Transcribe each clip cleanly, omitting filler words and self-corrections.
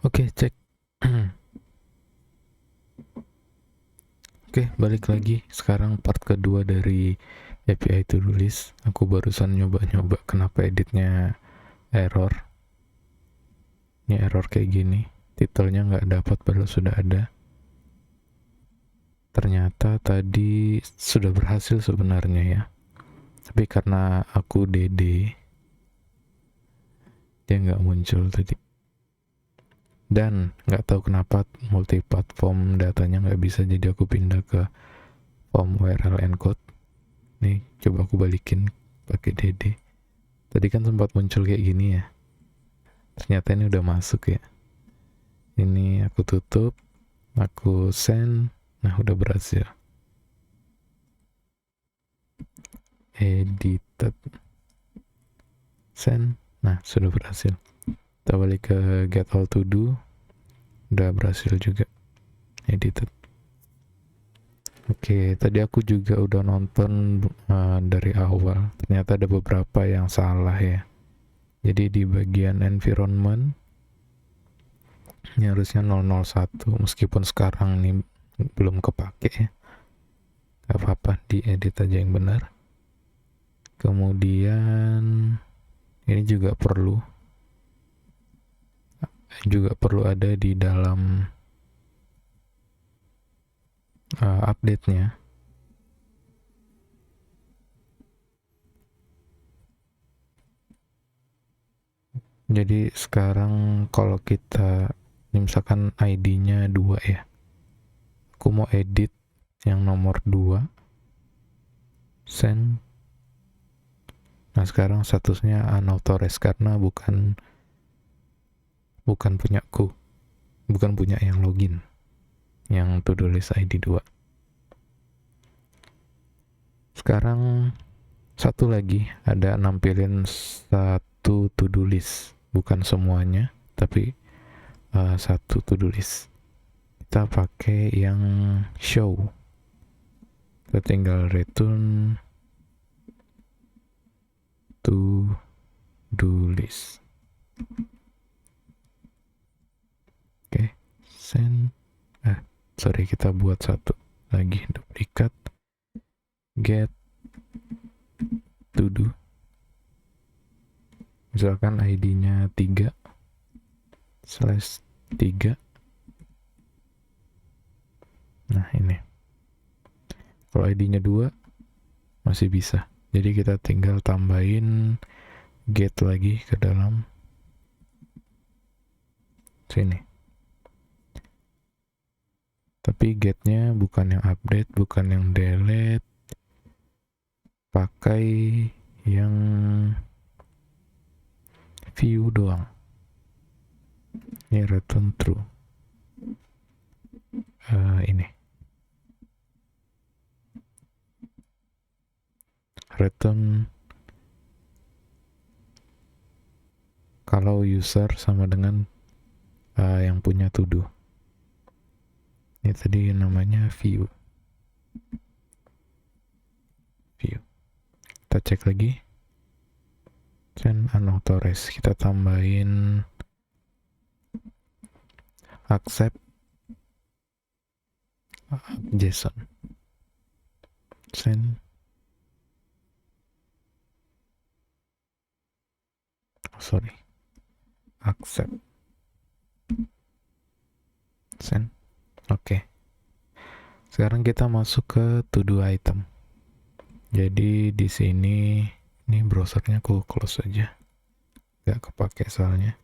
Oke, cek. Oke, balik lagi. Sekarang part kedua dari API to do list. Aku barusan nyoba-nyoba kenapa editnya error. Ini error kayak gini. Titelnya nggak dapat padahal sudah ada. Ternyata tadi sudah berhasil sebenarnya ya. Tapi karena aku DD, dia nggak muncul tadi. Dan nggak tahu kenapa multi-platform datanya nggak bisa, jadi aku pindah ke form URL encode. Nih, coba aku balikin pakai DD. Tadi kan sempat muncul kayak gini ya. Ternyata ini udah masuk ya. Ini aku tutup, aku send. Nah, udah berhasil. Edited. Send. Nah, sudah berhasil. Kita balik ke get all to do. Udah berhasil juga. Edited. Oke, tadi aku juga udah nonton dari awal. Ternyata ada beberapa yang salah ya. Jadi di bagian environment ini harusnya 001, meskipun sekarang nih belum kepake ya. Gak apa-apa, diedit aja yang benar. Kemudian ini juga perlu ada di dalam update-nya. Jadi sekarang kalau kita misalkan ID-nya 2 ya, aku mau edit yang nomor 2, send. Nah, sekarang statusnya unauthorized karena bukan punyaku, bukan punya yang login, yang to do list ID 2. Sekarang satu lagi, ada nampilin satu to do list, bukan semuanya tapi satu to do list. Kita pakai yang show. Kita tinggal return to do list. Oke, send. Sorry, kita buat satu lagi, duplikat, get to do. Misalkan ID-nya 3/3. Nah, ini. Kalau ID-nya 2 masih bisa. Jadi kita tinggal tambahin get lagi ke dalam sini. Tapi getnya bukan yang update, bukan yang delete, pakai yang view doang. Ini return true. Ini return kalau user sama dengan yang punya to do. Ini tadi namanya view. Kita cek lagi, send unauthorized. Kita tambahin accept JSON, send. Accept, send. Oke. Sekarang kita masuk ke to do item. Jadi di sini, ini browsernya aku close aja, gak kepake soalnya.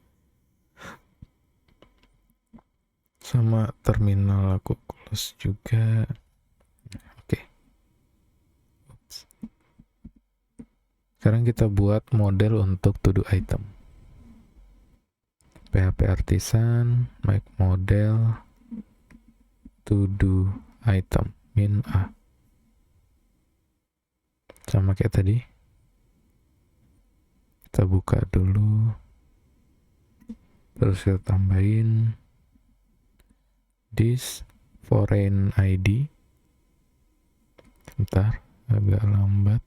Sama terminal aku close juga. Oke. Sekarang kita buat model untuk to do item. PHP artisan, make model to do item min a. Sama kayak tadi. Kita buka dulu. Terus kita tambahin this foreign ID. Bentar, agak lambat.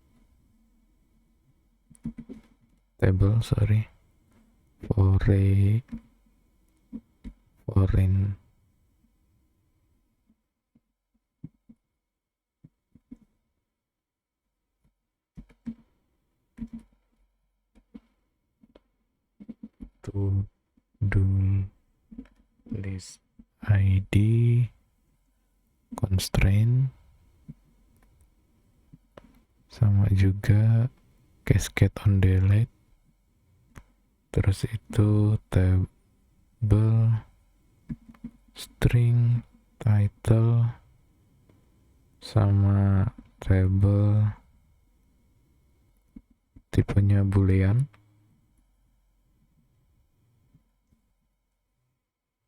Table, sorry. Foreign foreign to do list ID constraint, sama juga cascade on delete, terus itu table string title sama table tipenya boolean,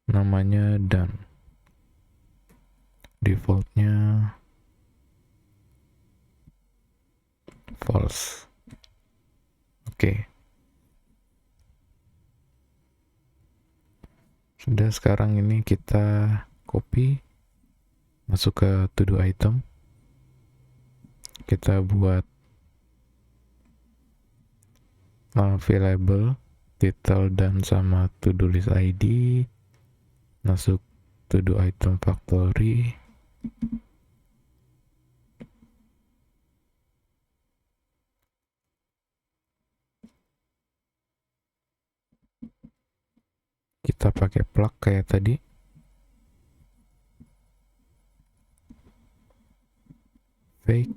namanya done, defaultnya false. Oke. Sudah, sekarang ini kita copy masuk ke to do item, kita buat variable title dan sama to do list ID, masuk to do item factory, kita pakai plug kayak tadi, fake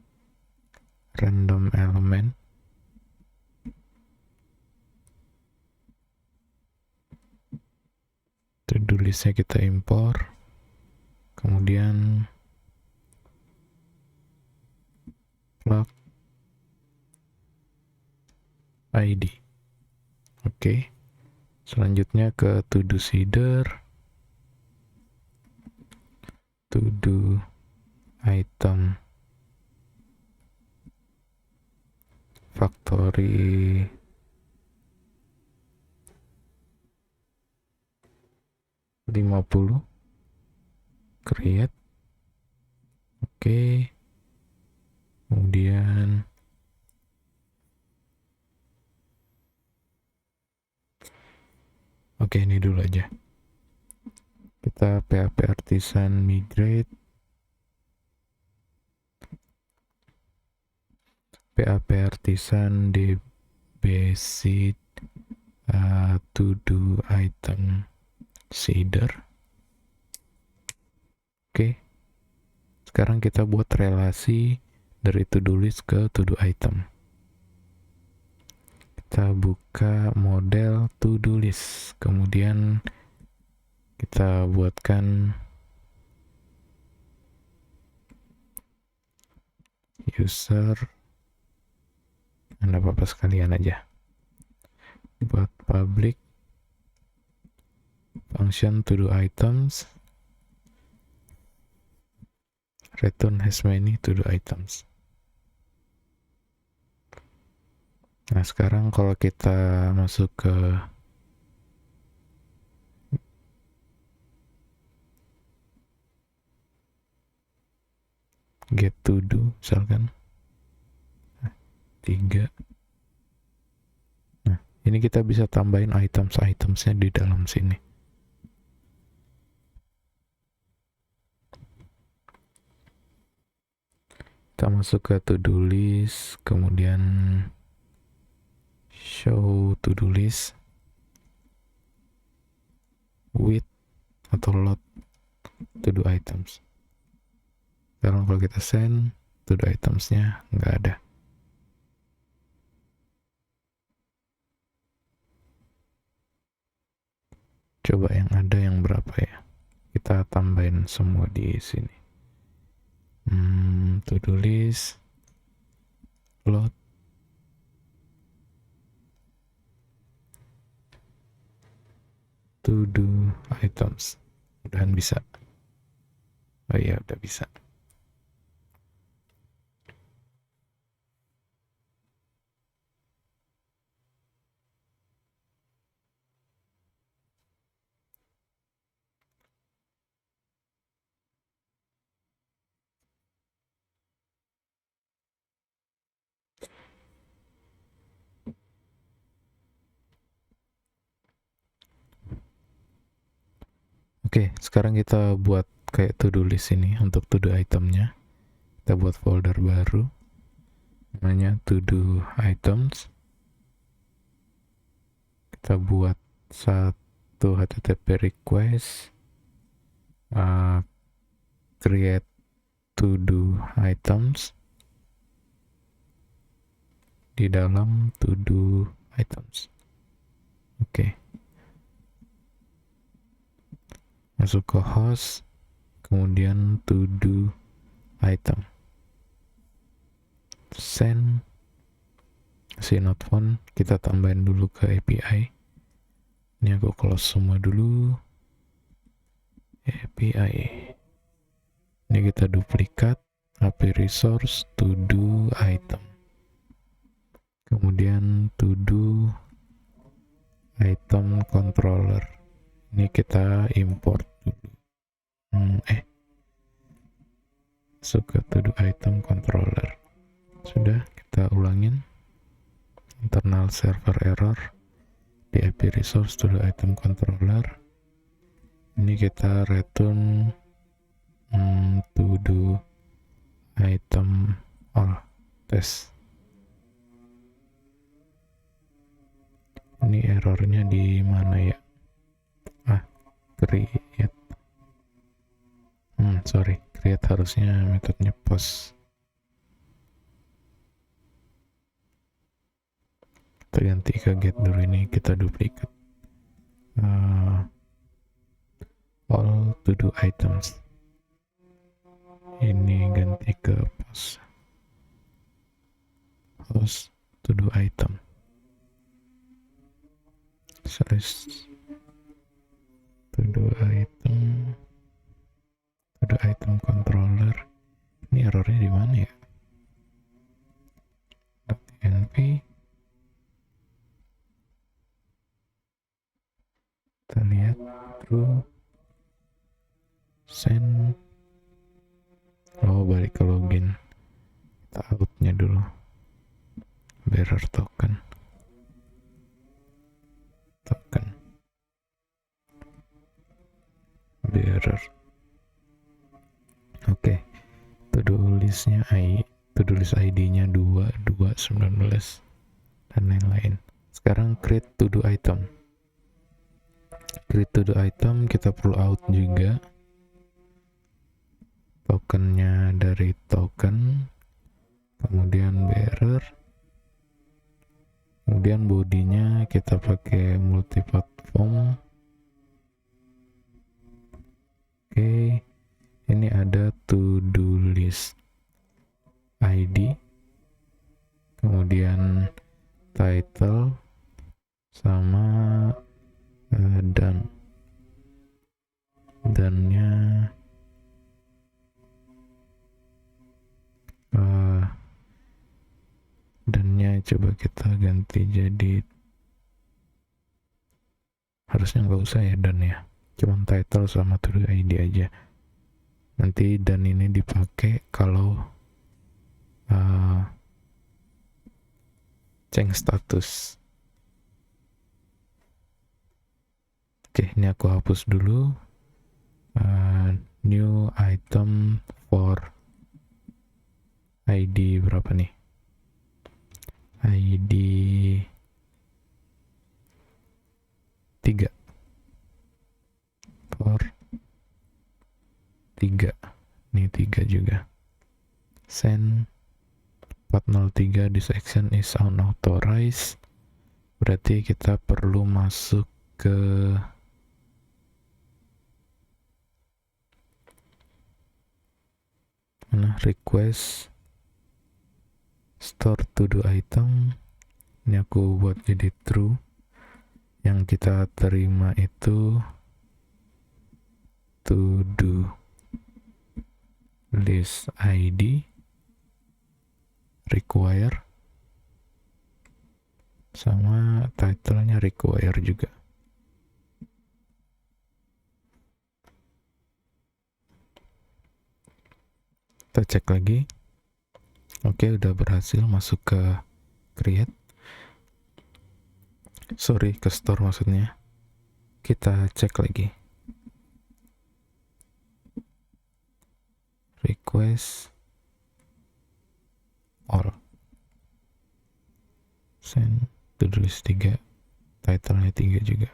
random element, to do listnya kita impor, kemudian plug ID. Oke. Selanjutnya ke to do seeder, to do item factory (50) create. Oke. Kemudian oke, ini dulu aja. Kita PHP artisan migrate, PHP artisan dbseed to do item seeder. Oke. Sekarang kita buat relasi dari to do list ke to do item. Kita buka model to do list, kemudian kita buatkan user, anda apa-apa sekalian aja, buat public function to do items, return as many to do items. Nah, sekarang kalau kita masuk ke get to do misalkan 3. Nah, ini kita bisa tambahin items-itemsnya di dalam sini. Kita masuk ke to do list, kemudian show to do list with atau load to do items. Sekarang kalau kita send, to do itemsnya nggak ada. Coba yang ada yang berapa ya? Kita tambahin semua di sini. To do list, load, to do items. Mudahan bisa. Oh iya, udah bisa. Oke, sekarang kita buat kayak to-do list ini untuk to-do itemnya. Kita buat folder baru namanya to-do items. Kita buat satu HTTP request, create to-do items di dalam to-do items. Oke. Masuk ke host, kemudian to-do item. Send si not found, kita tambahin dulu ke API. Ini aku close semua dulu. API. Ini kita duplikat API resource to do item. Kemudian to do item controller. Ini kita import dulu. Suka to do item controller. Sudah, kita ulangin. Internal server error di API resource to do item controller. Ini kita return to do item all test. Ini errornya di mana ya? Create. Create harusnya metodenya post. Kita ganti ke get dulu, ini kita duplikat. All to do items. Ini ganti ke post. Post to do item. Slash to do item. To do item controller. Ini errornya di mana ya? .np. Kita lihat true. Send. Balik ke login. Kita outnya dulu. Bearer token. Bearer. Oke. To-do listnya to-do list ID-nya 2219 dan lain-lain. Sekarang create to-do item. Create to do item, kita perlu out juga tokennya dari token, kemudian bearer, kemudian bodinya kita pakai multiplatform. Oke, ini ada to do list ID, kemudian title sama dannya coba kita ganti jadi, harusnya nggak usah ya dan ya, cuman title sama to do ID aja. Nanti dan ini dipakai kalau change status. Oke, ini aku hapus dulu. New item for ID berapa nih? ID 3 for 3. Ini 3 juga. Send 403, this action is unauthorized. Berarti kita perlu masuk ke request store to do item. Ini aku buat jadi true. Yang kita terima itu to do list ID require sama title-nya require juga. Kita cek lagi. Oke, udah berhasil masuk ke create. Ke store maksudnya. Kita cek lagi. request all, send to-do list 3, title-nya 3 juga.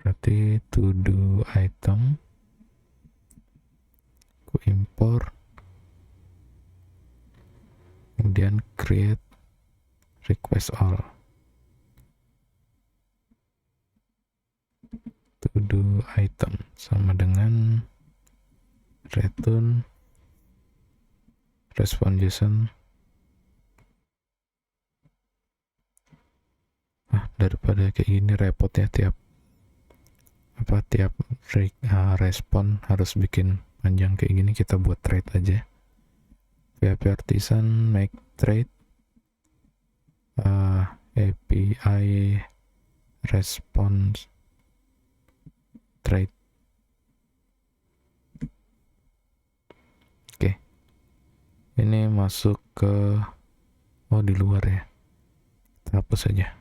Berarti to do item ku import, kemudian create request all, to do item sama dengan return response JSON. Daripada kayak gini repot ya, tiap respon harus bikin panjang kayak gini, kita buat thread aja. PHP Artisan make thread API response thread. Oke. Ini masuk ke di luar ya. Kita hapus saja.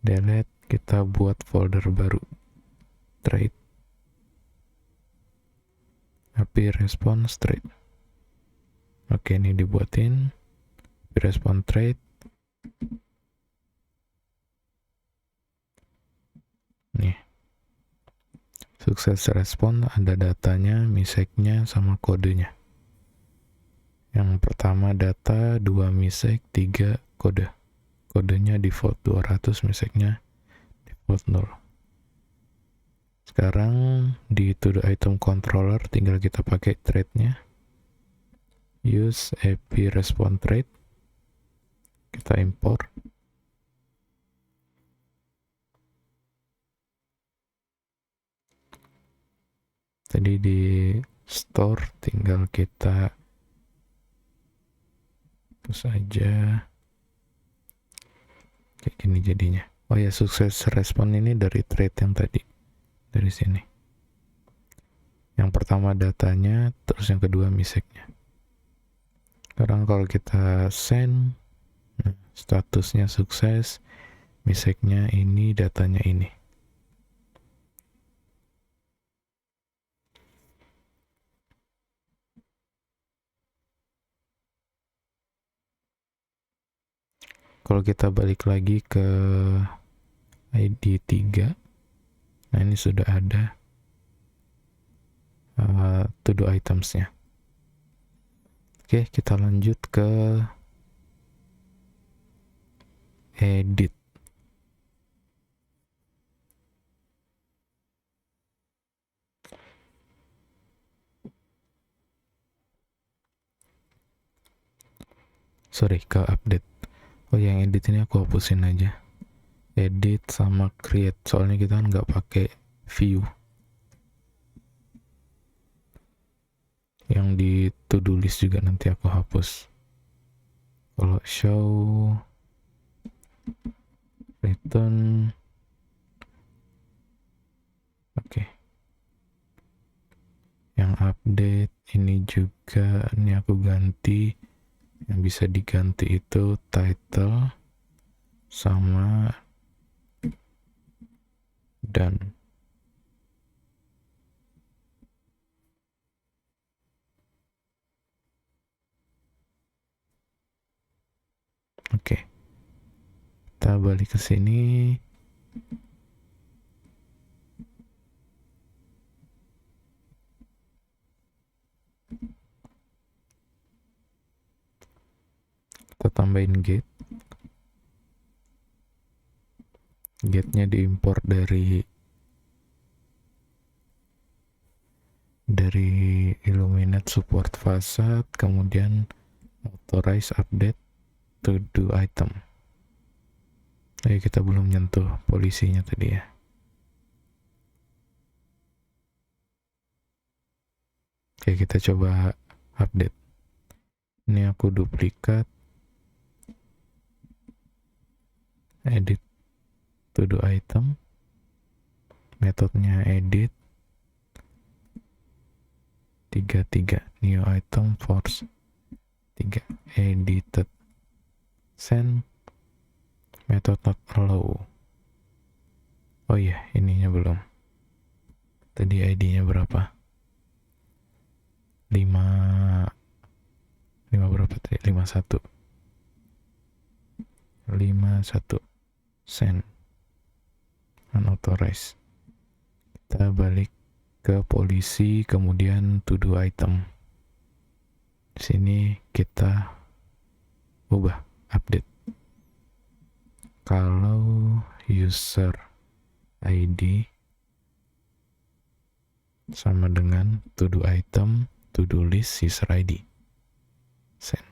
Delete, kita buat folder baru. Thread API response thread. Oke, ini dibuatin API response thread. Nih, sukses respon, ada datanya, misek-nya, sama kodenya. Yang pertama data, 2 misek, 3 kode. Kodenya default 200, misek-nya default 0. Sekarang di to do item controller tinggal kita pakai thread-nya. Use API response thread. Kita import. Tadi di store tinggal kita terus aja kayak gini jadinya. Oh ya, sukses respon ini dari thread yang tadi, dari sini. Yang pertama datanya, terus yang kedua miseknya. Sekarang kalau kita send, statusnya sukses, miseknya ini, datanya ini. Kalau kita balik lagi ke ID 3, nah ini sudah ada to do itemsnya. Oke, kita lanjut ke edit. Sorry, ke update. Oh, yang edit ini aku hapusin aja. Edit sama create, soalnya kita kan nggak pakai view. Yang di to do list juga nanti aku hapus. Kalau show, return, oke. Yang update ini juga, ini aku ganti. Yang bisa diganti itu title sama dan. Oke. Kita balik ke sini. Kita tambahin get. Get-nya diimport dari Illuminate support facade, kemudian authorize update to do item. Kita belum nyentuh polisinya tadi ya. Oke, kita coba update. Ini aku duplikat, edit to do item, metodenya edit, 33 new item force 3 edited send method not allow. Oh iya, ininya belum. Tadi ID-nya berapa? 5 berapa tadi? 51 send unauthorized. Kita balik ke polisi, kemudian to do item. Di sini kita ubah update. Kalau user ID sama dengan to do item, to do list user ID. Send.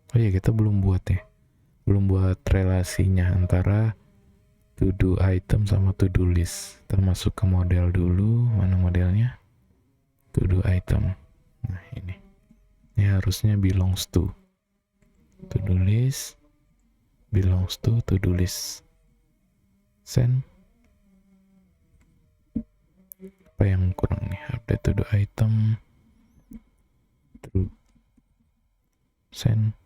Oh iya, kita belum buat ya. Belum buat relasinya antara to do item sama to do list. Kita masuk ke model dulu. Mana modelnya? To do item. Nah, ini harusnya belongs to do list, belongs to do list. Send. Apa yang kurang nih? Update to do item, true. Send.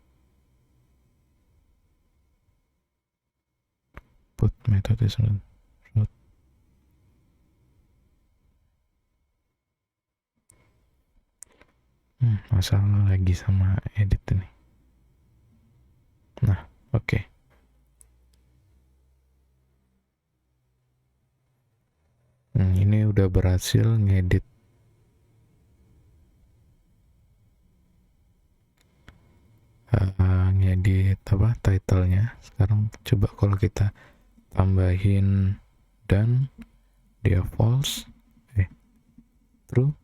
Put method is not root. Masalah lagi sama edit ini. Nah, oke. Ini udah berhasil ngedit apa titlenya. Sekarang coba kalau kita tambahin dan dia false, true,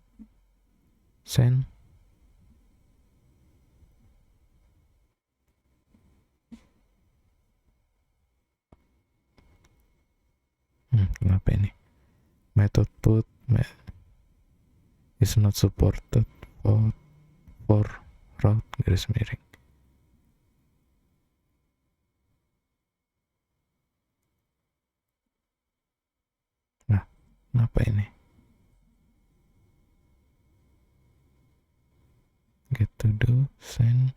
send. Kenapa ini? Method put is not supported for route garis miring. Nah, kenapa ini? Get to do, send.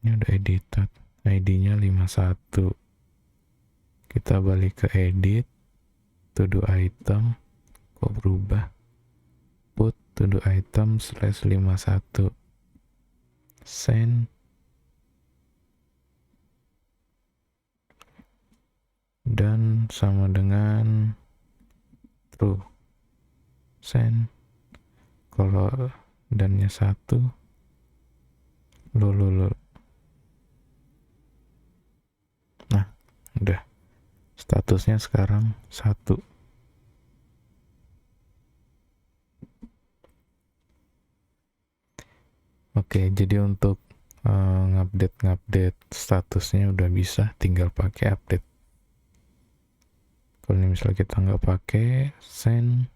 Ini udah edited. ID-nya 51. Kita balik ke edit, to do item, kok berubah? Put to do item /51. Send. Dan sama dengan true. Send. Kalau dannya 1, lol. Nah, udah. Statusnya sekarang 1. Oke, jadi untuk ngupdate statusnya udah bisa, tinggal pakai update. Kalau misalnya kita nggak pakai send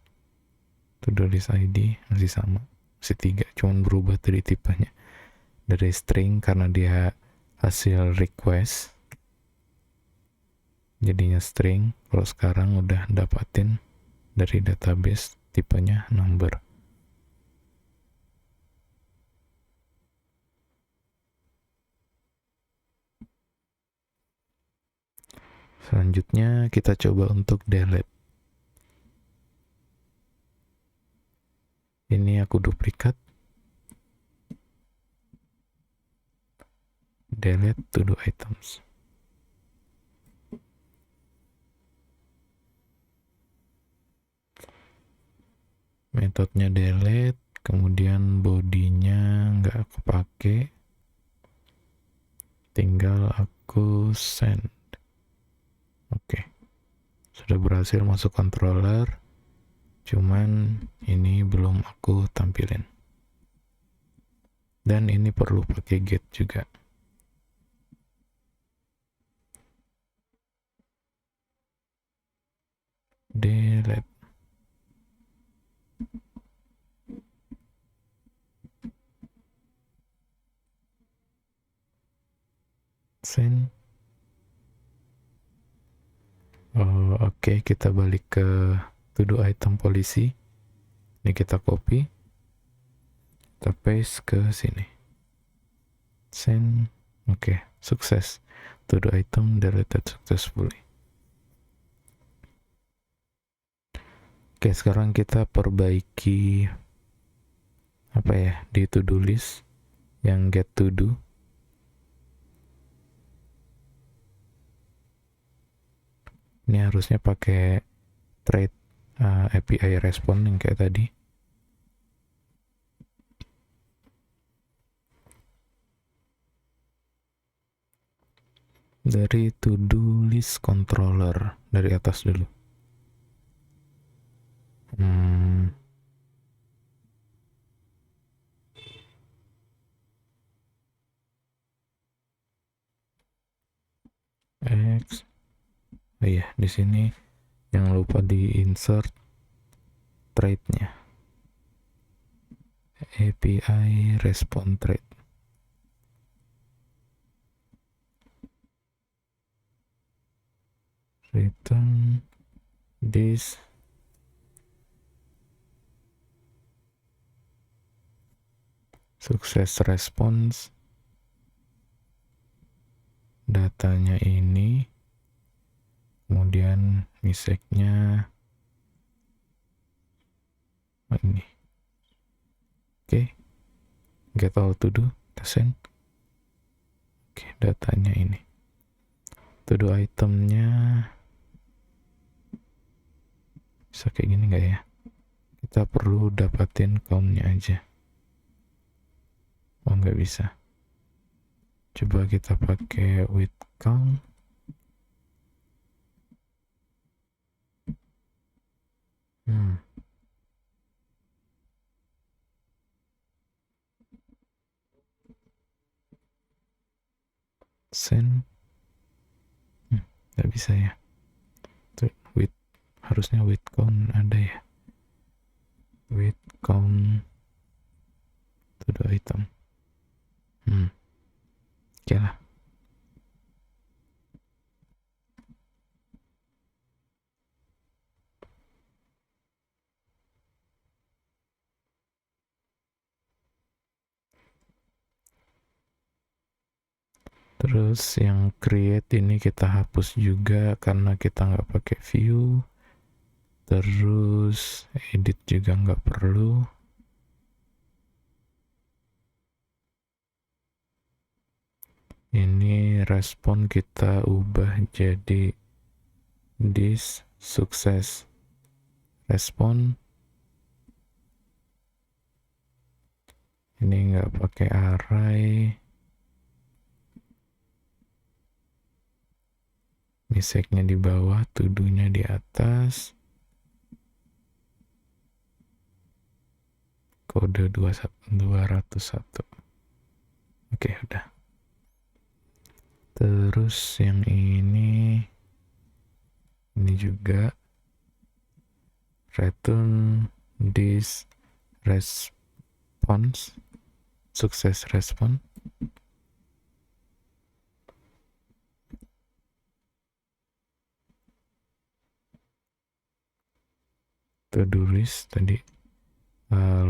to do list ID, masih sama, masih 3, cuman berubah dari tipenya dari string karena dia hasil request jadinya string. Kalau sekarang udah dapatin dari database tipenya number. Selanjutnya kita coba untuk delete. Ini aku duplikat, delete to do items. Metodenya delete, kemudian bodinya nggak kepake, tinggal aku send. Oke, sudah berhasil masuk controller, cuman ini belum aku tampilin. Dan ini perlu pakai get juga. Delete. Send. Oke, kita balik ke to do item polisi. Ini kita copy, kita paste ke sini, send. Oke, sukses. To do item deleted successfully. Oke, sekarang kita perbaiki apa ya, di to do list yang get to do. Ini harusnya pakai thread API respon yang kayak tadi. Dari to do list controller, dari atas dulu. X. Oh iya, di sini jangan lupa di insert thread-nya. API respon thread. Return this success response. Datanya ini, kemudian message-nya ini. Oke, get all to do, kita send. Oke, datanya ini. To do itemnya bisa kayak gini nggak ya? Kita perlu dapatin count-nya aja. Oh, nggak bisa. Coba kita pakai with count. Send. Nggak bisa ya. Tuh, with, harusnya with count ada ya. With count to do item. Oke lah. Terus yang create ini kita hapus juga karena kita nggak pakai view. Terus edit juga nggak perlu. Ini respon kita ubah jadi this success respon. Ini nggak pakai array. Message-nya di bawah, to-do-nya di atas. Kode 201. Oke, udah. Terus yang ini juga return this response, success response. To do list tadi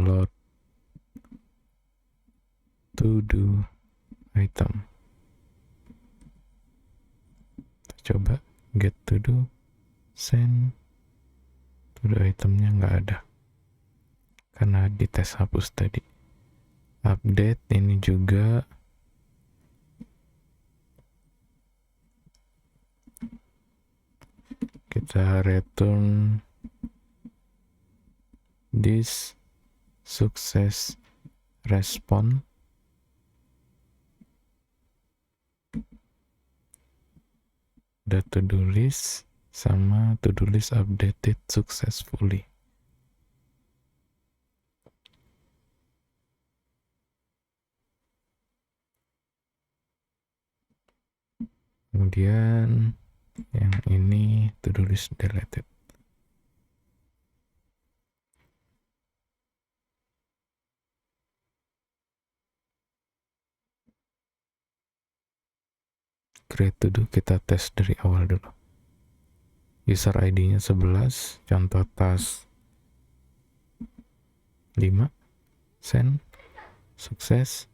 load to do item. Coba get to do, send. To do itemnya nggak ada karena di tes hapus tadi. Update ini juga kita return this success response. Ada to do list sama to do list updated successfully. Kemudian yang ini to do list deleted. Create to do kita tes dari awal dulu. User ID-nya 11, contoh task 5, send, sukses.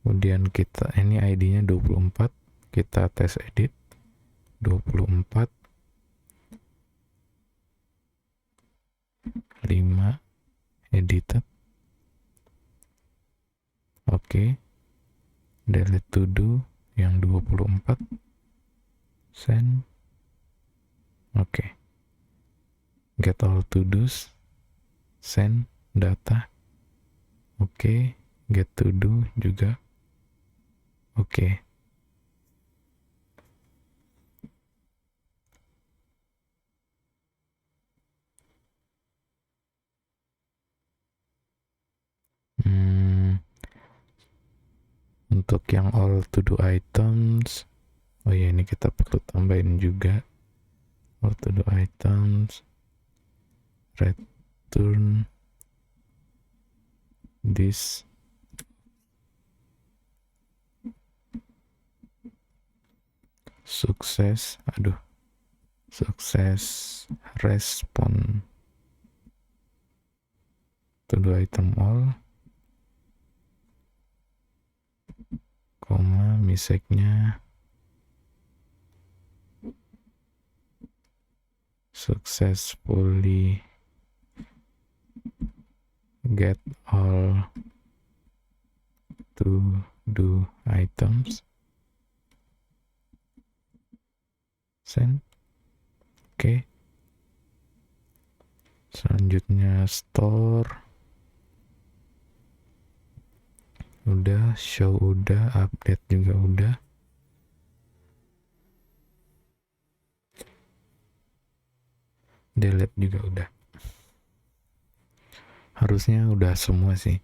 Kemudian kita, ini ID-nya 24, kita tes edit, 24, 5, edited, oke, delete to do yang 24, send, oke, get all to do's, send data, oke, get to do juga, oke. Untuk yang all to do items, oh ya ini kita perlu tambahin juga all to do items, return this sukses, sukses respon to do item all, koma, miseknya successfully get all to do items, send, oke. Selanjutnya store, udah, show udah, update juga udah. Delete juga udah. Harusnya udah semua sih.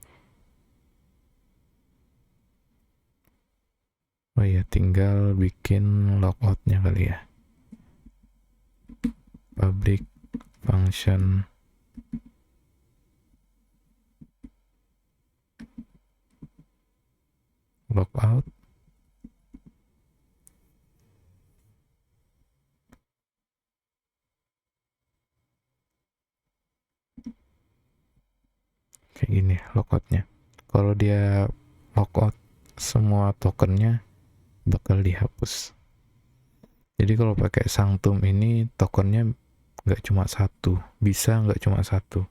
Oh ya, tinggal bikin logoutnya kali ya. Public function logout, kayak gini logoutnya. Kalau dia logout semua tokennya bakal dihapus. Jadi kalau pakai Sanctum ini tokennya nggak cuma satu, bisa nggak cuma satu.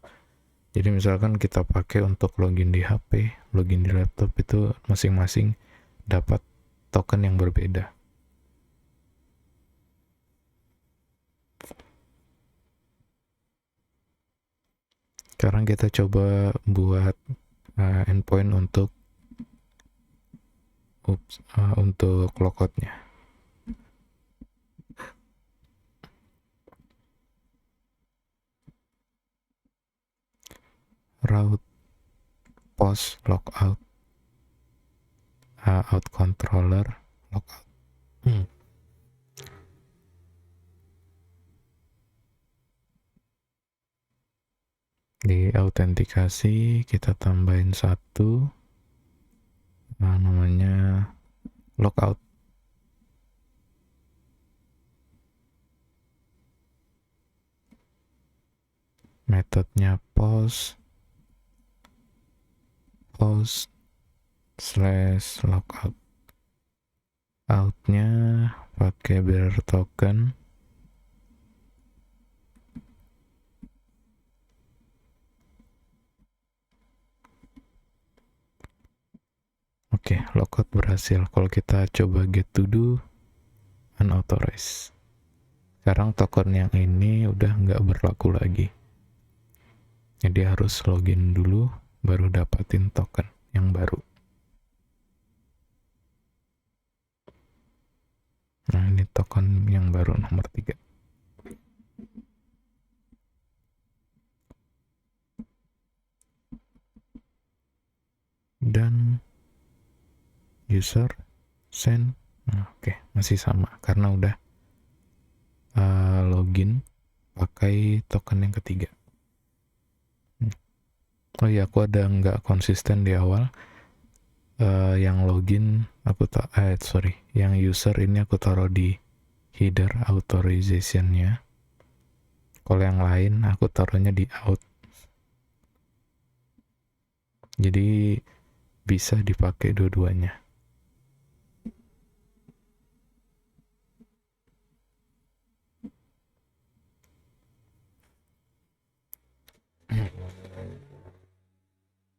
Jadi misalkan kita pakai untuk login di HP, login di laptop, itu masing-masing dapat token yang berbeda. Sekarang kita coba buat endpoint untuk logoutnya. Route post logout, out controller logout. Di autentikasi kita tambahin satu, namanya logout. Metodenya post slash logout. Outnya pakai bearer token. Oke, logout berhasil. Kalau kita coba get to do, unauthorized. Sekarang token yang ini udah nggak berlaku lagi. Jadi harus login dulu, baru dapatin token yang baru. Nah, ini token yang baru nomor 3. Dan user send. Nah, oke, masih sama karena udah login pakai token yang ketiga. Oh iya, aku ada nggak konsisten di awal. Yang login aku yang user ini aku taruh di header authorization-nya. Kalau yang lain aku taruhnya di out. Jadi bisa dipakai dua-duanya.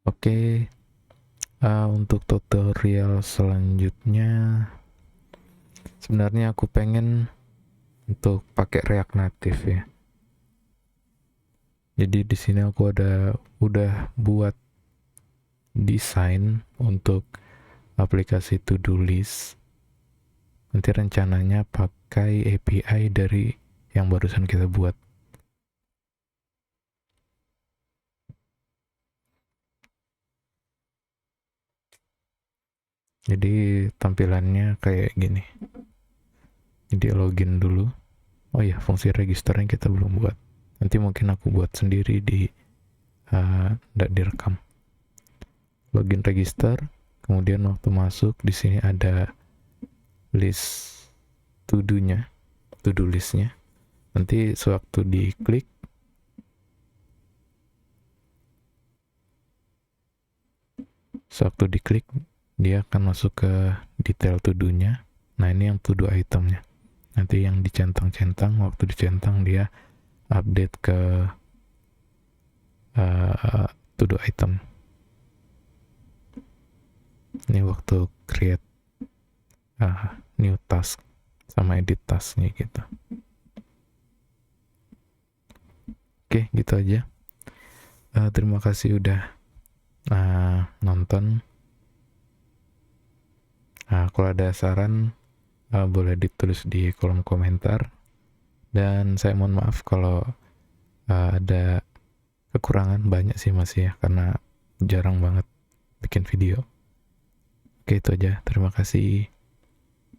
Oke, untuk tutorial selanjutnya sebenarnya aku pengen untuk pakai React Native ya. Jadi di sini aku udah buat desain untuk aplikasi to-do list. Nanti rencananya pakai API dari yang barusan kita buat. Jadi tampilannya kayak gini. Jadi login dulu. Oh iya, fungsi registernya kita belum buat. Nanti mungkin aku buat sendiri di nggak direkam. Login register, kemudian waktu masuk di sini ada list to-do-nya, to-do list-nya. Nanti sewaktu diklik, dia akan masuk ke detail to-do-nya. Nah, ini yang to-do itemnya. Nanti yang dicentang-centang, waktu dicentang dia update ke to-do item. Ini waktu create new task sama edit tasknya gitu. Oke, gitu aja. Terima kasih udah nonton. Kalau ada saran boleh ditulis di kolom komentar, dan saya mohon maaf kalau ada kekurangan. Banyak sih masih ya, karena jarang banget bikin video. Oke, itu aja. Terima kasih.